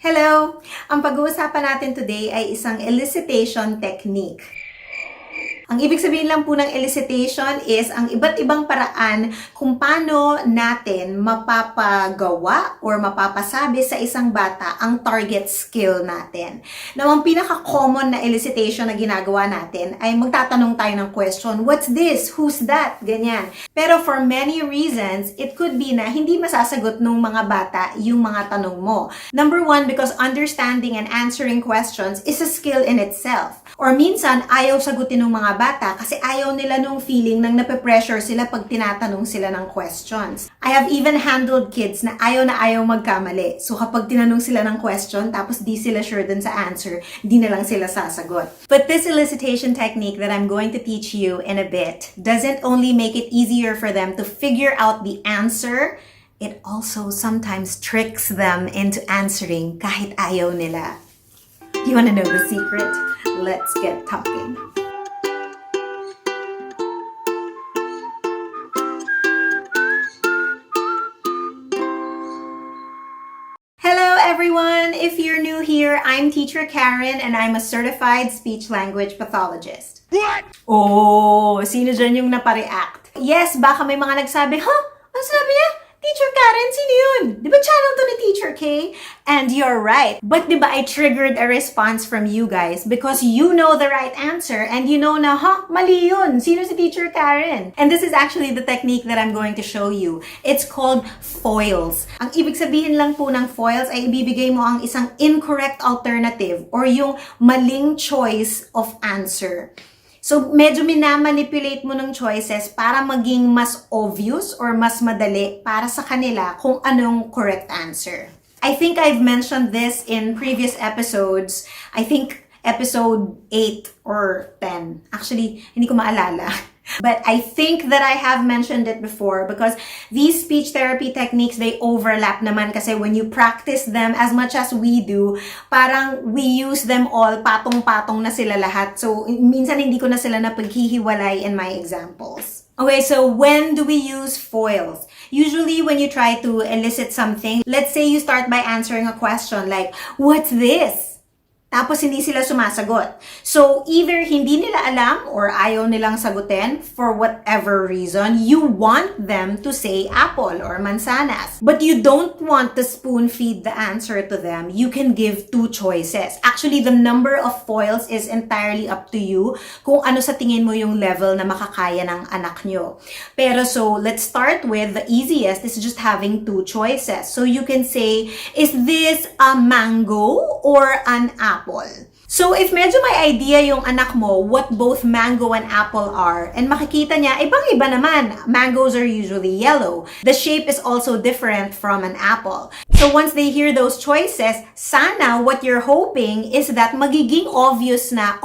Hello! Ang pag-uusapan natin today ay isang elicitation technique. Ang ibig sabihin lang po ng elicitation is ang iba't ibang paraan kung paano natin mapapagawa or mapapasabi sa isang bata ang target skill natin. Now, ang pinaka-common na elicitation na ginagawa natin ay magtatanong tayo ng question, what's this? Who's that? Ganyan. Pero for many reasons, it could be na hindi masasagot ng mga bata yung mga tanong mo. Number one, because understanding and answering questions is a skill in itself. Or minsan, ayaw sagutin ng mga bata kasi ayaw nila nung feeling nang nape-pressure sila pag tinatanong sila ng questions. I have even handled kids na ayaw magkamali. So kapag tinanong sila ng question tapos di sila sure dun sa answer, di na lang sila sasagot. But this elicitation technique that I'm going to teach you in a bit doesn't only make it easier for them to figure out the answer, it also sometimes tricks them into answering kahit ayaw nila. You wanna know the secret? Let's get talking. Hello everyone! If you're new here, I'm Teacher Karen and I'm a certified speech-language pathologist. What? Oh, sino dyan yung napareact? Yes, baka may mga nagsabi, Ano sabi niya? Teacher Karen, sino yun? Di ba channel to ni Teacher Kaye? And you're right. But di ba I triggered a response from you guys because you know the right answer and you know na, mali yun. Sino si Teacher Karen? And this is actually the technique that I'm going to show you. It's called foils. Ang ibig sabihin lang po ng foils ay ibibigay mo ang isang incorrect alternative or yung maling choice of answer. So, medyo minamanipulate mo ng choices para maging mas obvious or mas madali para sa kanila kung anong correct answer. I think I've mentioned this in previous episodes. I think episode 8 or 10. Actually, hindi ko maalala. But I think that I have mentioned it before because these speech therapy techniques, they overlap naman kasi when you practice them as much as we do, parang we use them all, patong-patong na sila lahat. So, minsan hindi ko na sila napaghihiwalay in my examples. Okay, so when do we use foils? Usually when you try to elicit something, let's say you start by answering a question like, what's this? Tapos hindi sila sumasagot. So, either hindi nila alam or ayaw nilang sagutin for whatever reason, you want them to say apple or mansanas. But you don't want to spoon feed the answer to them. You can give two choices. Actually, the number of foils is entirely up to you kung ano sa tingin mo yung level na makakaya ng anak nyo. Pero so, let's start with the easiest is just having two choices. So, you can say, is this a mango or an apple? So, if medyo may idea yung anak mo what both mango and apple are, and makikita niya, ibang-iba naman. Mangoes are usually yellow. The shape is also different from an apple. So, once they hear those choices, sana what you're hoping is that magiging obvious na,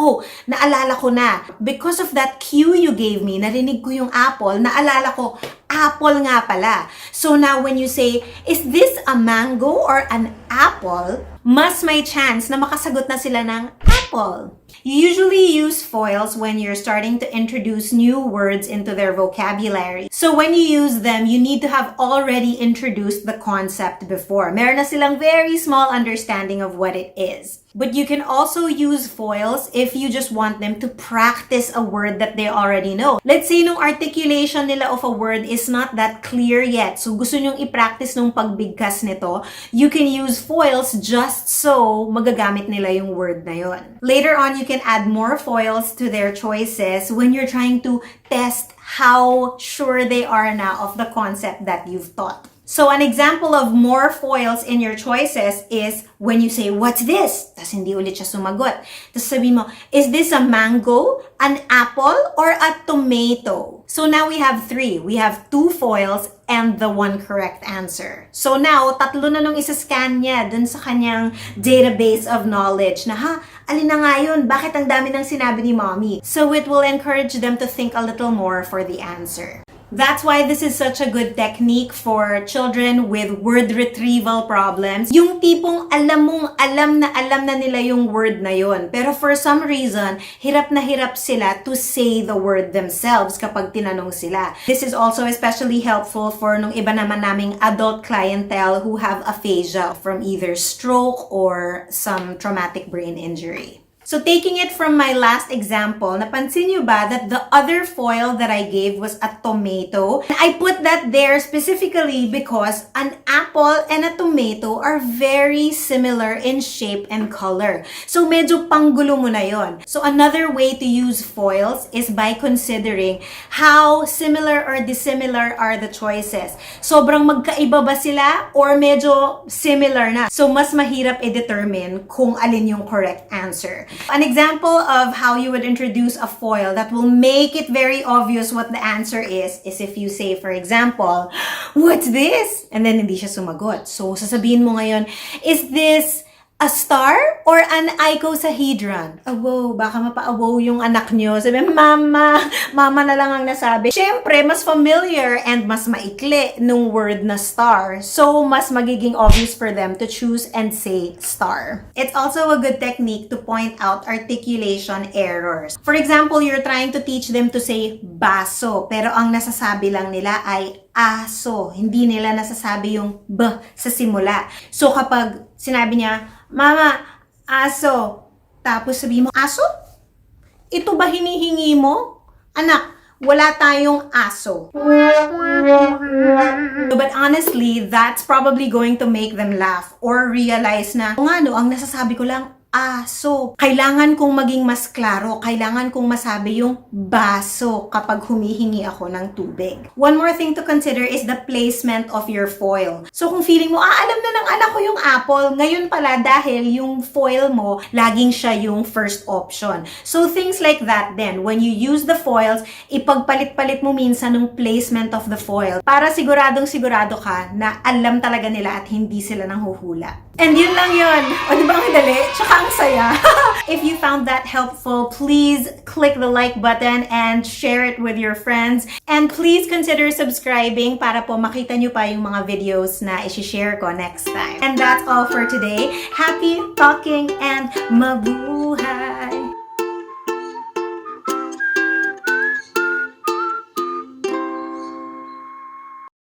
naalala ko na. Because of that cue you gave me, narinig ko yung apple, naalala ko, apple nga pala. So now when you say, is this a mango or an apple? Mas may chance na makasagot na sila ng apple. You usually use foils when you're starting to introduce new words into their vocabulary. So when you use them, you need to have already introduced the concept before. Meron na silang very small understanding of what it is. But you can also use foils if you just want them to practice a word that they already know. Let's say nung articulation nila of a word is not that clear yet. So gusto nyong i-practice nung pagbigkas nito, you can use foils just so magagamit nila yung word na yon. Later on, you can add more foils to their choices when you're trying to test how sure they are now of the concept that you've taught. So, an example of more foils in your choices is when you say, what's this? Tapos hindi ulit siya sumagot. Tapos sabi mo, is this a mango, an apple, or a tomato? So, now we have 3. We have 2 foils and the 1 correct answer. So, now, tatlo na nung isa-scan niya dun sa kanyang database of knowledge na, alin na nga yun? Bakit ang dami ng sinabi ni mommy? So, it will encourage them to think a little more for the answer. That's why this is such a good technique for children with word retrieval problems. Yung tipong alam na nila yung word na yon. Pero for some reason, hirap na hirap sila to say the word themselves kapag tinanong sila. This is also especially helpful for nung iba naman naming adult clientele who have aphasia from either stroke or some traumatic brain injury. So taking it from my last example, napansin nyo ba that the other foil that I gave was a tomato? And I put that there specifically because an apple and a tomato are very similar in shape and color. So medyo panggulo mo na yon. So another way to use foils is by considering how similar or dissimilar are the choices. Sobrang magkaiba ba sila or medyo similar na? So mas mahirap i-determine kung alin yung correct answer. An example of how you would introduce a foil that will make it very obvious what the answer is if you say, for example, "What's this?" And then hindi siya sumagot. So, sasabihin mo ngayon, "Is this a star or an icosahedron?" Awow, baka mapa-awow yung anak nyo. Sabi, mama na lang ang nasabi. Siyempre, mas familiar and mas maikli nung word na star. So, mas magiging obvious for them to choose and say star. It's also a good technique to point out articulation errors. For example, you're trying to teach them to say baso, pero ang nasasabi lang nila ay aso. Hindi nila nasasabi yung b sa simula. So, kapag sinabi niya, "Mama, aso." Tapos sabihin mo, "Aso? Ito ba hinihingi mo?" "Anak, wala tayong aso." But honestly, that's probably going to make them laugh or realize na, "O nga no, ang nasasabi ko lang, aso." Kailangan kong maging mas klaro, kailangan kong masabi yung baso kapag humihingi ako ng tubig. One more thing to consider is the placement of your foil. So kung feeling mo, alam na ng anak ko yung apple, ngayon pala dahil yung foil mo, laging siya yung first option. So things like that then, when you use the foils, ipagpalit-palit mo minsan ng placement of the foil para siguradong sigurado ka na alam talaga nila at hindi sila nanghuhula. And yun lang yun. O diba ang dali? Tsaka ang saya. If you found that helpful, please click the like button and share it with your friends. And please consider subscribing para po makita nyo pa yung mga videos na isi-share ko next time. And that's all for today. Happy talking and mabuhay!